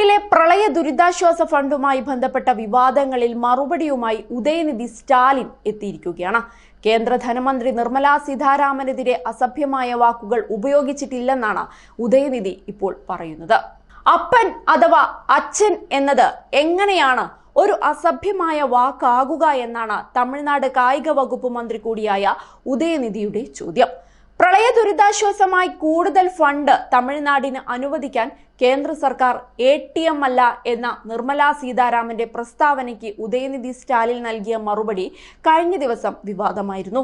തമിഴ്നാട്ടിലെ പ്രളയ ദുരിതാശ്വാസ ഫണ്ടുമായി ബന്ധപ്പെട്ട വിവാദങ്ങളിൽ മറുപടിയുമായി ഉദയനിധി സ്റ്റാലിൻ എത്തിയിരിക്കുകയാണ്. കേന്ദ്ര ധനമന്ത്രി നിർമ്മലാ സീതാരാമനെതിരെ അസഭ്യമായ വാക്കുകൾ ഉപയോഗിച്ചിട്ടില്ലെന്നാണ് ഉദയനിധി ഇപ്പോൾ പറയുന്നത്. അപ്പൻ അഥവാ അച്ഛൻ എന്നത് എങ്ങനെയാണ് ഒരു അസഭ്യമായ വാക്കാകുക എന്നാണ് തമിഴ്നാട് കായിക വകുപ്പ് മന്ത്രി കൂടിയായ ഉദയനിധിയുടെ ചോദ്യം. പ്രളയ ദുരിതാശ്വാസമായി കൂടുതൽ ഫണ്ട് തമിഴ്നാടിന് അനുവദിക്കാൻ കേന്ദ്ര സർക്കാർ ATM അല്ല എന്ന നിർമ്മലാ സീതാരാമന്റെ പ്രസ്താവനയ്ക്ക് ഉദയനിധി സ്റ്റാലിൻ നൽകിയ മറുപടി കഴിഞ്ഞ ദിവസം വിവാദമായിരുന്നു.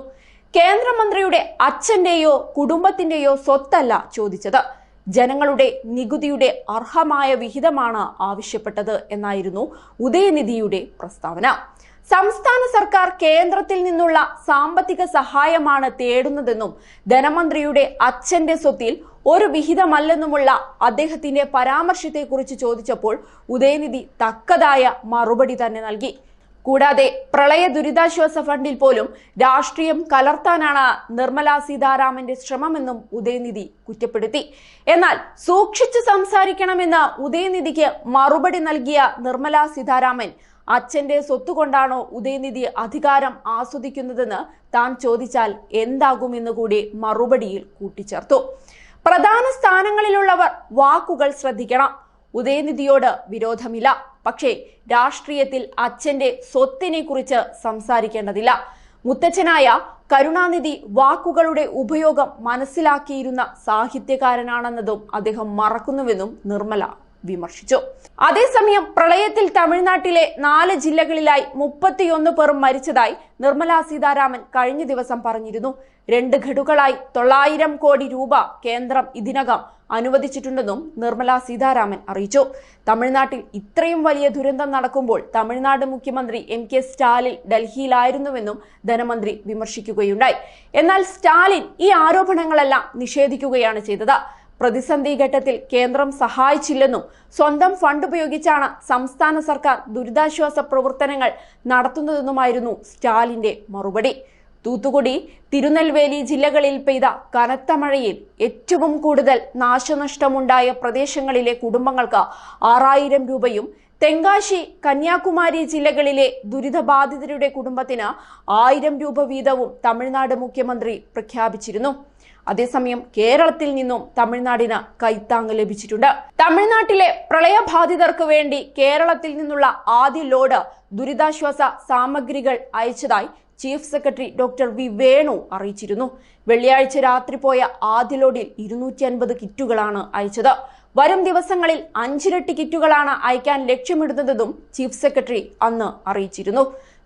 കേന്ദ്രമന്ത്രിയുടെ അച്ഛന്റെയോ കുടുംബത്തിന്റെയോ സ്വത്തല്ല ചോദിച്ചത്, ജനങ്ങളുടെ നികുതിയുടെ അർഹമായ വിഹിതമാണ് ആവശ്യപ്പെട്ടത് എന്നായിരുന്നു ഉദയനിധിയുടെ പ്രസ്താവന. സംസ്ഥാന സർക്കാർ കേന്ദ്രത്തിൽ നിന്നുള്ള സാമ്പത്തിക സഹായമാണ് തേടുന്നതെന്നും ധനമന്ത്രിയുടെ അച്ഛന്റെ സ്വത്തിൽ ഒരു വിഹിതമല്ലെന്നുമുള്ള അദ്ദേഹത്തിന്റെ പരാമർശത്തെക്കുറിച്ച് ചോദിച്ചപ്പോൾ ഉദയനിധി തക്കതായ മറുപടി തന്നെ നൽകി. കൂടാതെ പ്രളയ ദുരിതാശ്വാസ ഫണ്ടിൽ പോലും രാഷ്ട്രീയം കലർത്താനാണ് നിർമ്മലാ സീതാരാമന്റെ ശ്രമമെന്നും ഉദയനിധി കുറ്റപ്പെടുത്തി. എന്നാൽ സൂക്ഷിച്ചു സംസാരിക്കണമെന്ന് ഉദയനിധിക്ക് മറുപടി നൽകിയ നിർമ്മലാ സീതാരാമൻ അച്ഛന്റെ സ്വത്തുകൊണ്ടാണോ ഉദയനിധി അധികാരം ആസ്വദിക്കുന്നതെന്ന് താൻ ചോദിച്ചാൽ എന്താകുമെന്ന് കൂടി മറുപടിയിൽ കൂട്ടിച്ചേർത്തു. പ്രധാന സ്ഥാനങ്ങളിലുള്ളവർ വാക്കുകൾ ശ്രദ്ധിക്കണം. ഉദയനിധിയോട് വിരോധമില്ല, പക്ഷേ രാഷ്ട്രീയത്തിൽ അച്ഛന്റെ സ്വത്തിനെ കുറിച്ച് സംസാരിക്കേണ്ടതില്ല. മുത്തച്ഛനായ കരുണാനിധി വാക്കുകളുടെ ഉപയോഗം മനസ്സിലാക്കിയിരുന്ന സാഹിത്യകാരനാണെന്നതും അദ്ദേഹം മറക്കുന്നുവെന്നും നിർമ്മല വിമർശിച്ചു. അതേസമയം പ്രളയത്തിൽ തമിഴ്നാട്ടിലെ 4 ജില്ലകളിലായി 31 പേർ മരിച്ചതായി നിർമ്മലാ സീതാരാമൻ കഴിഞ്ഞ ദിവസം പറഞ്ഞിരുന്നു. 2 ഘടുക്കളായി 900 കോടി രൂപ കേന്ദ്രം ഇതിനകം അനുവദിച്ചിട്ടുണ്ടെന്നും നിർമ്മലാ സീതാരാമൻ അറിയിച്ചു. തമിഴ്നാട്ടിൽ ഇത്രയും വലിയ ദുരന്തം നടക്കുമ്പോൾ തമിഴ്നാട് മുഖ്യമന്ത്രി MK സ്റ്റാലിൻ ഡൽഹിയിലായിരുന്നുവെന്നും ധനമന്ത്രി വിമർശിക്കുകയുണ്ടായി. എന്നാൽ സ്റ്റാലിൻ ഈ ആരോപണങ്ങളെല്ലാം നിഷേധിക്കുകയാണ് ചെയ്തത്. പ്രതിസന്ധി ഘട്ടത്തിൽ കേന്ദ്രം സഹായിച്ചില്ലെന്നും സ്വന്തം ഫണ്ട് ഉപയോഗിച്ചാണ് സംസ്ഥാന സർക്കാർ ദുരിതാശ്വാസ പ്രവർത്തനങ്ങൾ നടത്തുന്നതെന്നുമായിരുന്നു സ്റ്റാലിന്റെ മറുപടി. തൂത്തുക്കുടി, തിരുനെൽവേലി ജില്ലകളിൽ പെയ്ത കനത്ത മഴയിൽ ഏറ്റവും കൂടുതൽ നാശനഷ്ടമുണ്ടായ പ്രദേശങ്ങളിലെ കുടുംബങ്ങൾക്ക് 6000 രൂപയും തെങ്കാശി, കന്യാകുമാരി ജില്ലകളിലെ ദുരിതബാധിതരുടെ കുടുംബത്തിന് 1000 രൂപ വീതവും തമിഴ്നാട് മുഖ്യമന്ത്രി പ്രഖ്യാപിച്ചിരുന്നു. അതേസമയം കേരളത്തിൽ നിന്നും തമിഴ്നാടിന് കൈത്താങ് ലഭിച്ചിട്ടുണ്ട്. തമിഴ്നാട്ടിലെ പ്രളയബാധിതർക്ക് വേണ്ടി കേരളത്തിൽ നിന്നുള്ള ആദ്യ ലോഡ് ദുരിതാശ്വാസ സാമഗ്രികൾ അയച്ചതായി chief secretary doctor V Venu അറിയിച്ചിരുന്നു. വെള്ളിയാഴ്ച രാത്രി പോയ ആദ്യ ലോഡിൽ 250 കിറ്റുകളാണ് അയച്ചത്. വരും ദിവസങ്ങളിൽ 5 ഇരട്ടി കിറ്റുകളാണ് അയക്കാൻ ലക്ഷ്യമിടുന്നതെന്നും ചീഫ് സെക്രട്ടറി അന്ന് അറിയിച്ചിരുന്നു.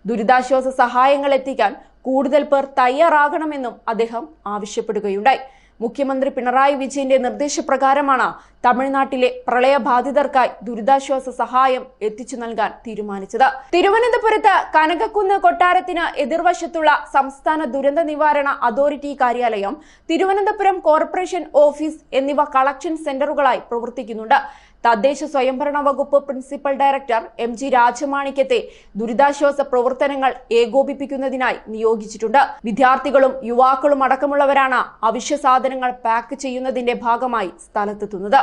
ദുരിതാശ്വാസ സഹായങ്ങൾ എത്തിക്കാൻ കൂടുതൽ പേർ തയ്യാറാകണമെന്നും അദ്ദേഹം ആവശ്യപ്പെടുകയുണ്ടായി. മുഖ്യമന്ത്രി പിണറായി വിജയന്റെ നിർദ്ദേശപ്രകാരമാണ് തമിഴ്നാട്ടിലെ പ്രളയബാധിതർക്കായി ദുരിതാശ്വാസ സഹായം എത്തിച്ചു നൽകാൻ തീരുമാനിച്ചത്. തിരുവനന്തപുരത്ത് കനകക്കുന്ന് കൊട്ടാരത്തിന് എതിർവശത്തുള്ള സംസ്ഥാന ദുരന്ത നിവാരണ അതോറിറ്റി കാര്യാലയം, തിരുവനന്തപുരം കോർപ്പറേഷൻ ഓഫീസ് എന്നിവ കളക്ഷൻ സെന്ററുകളായി പ്രവർത്തിക്കുന്നുണ്ട്. തദ്ദേശ സ്വയംഭരണ വകുപ്പ് പ്രിൻസിപ്പൽ ഡയറക്ടർ MG രാജമാണിക്യത്തെ ദുരിതാശ്വാസ പ്രവർത്തനങ്ങൾ ഏകോപിപ്പിക്കുന്നതിനായി നിയോഗിച്ചിട്ടുണ്ട്. വിദ്യാർത്ഥികളും യുവാക്കളും അടക്കമുള്ളവരാണ് അവശ്യ സാധനങ്ങൾ പാക്ക് ചെയ്യുന്നതിന്റെ ഭാഗമായി സ്ഥലത്തെത്തുന്നത്.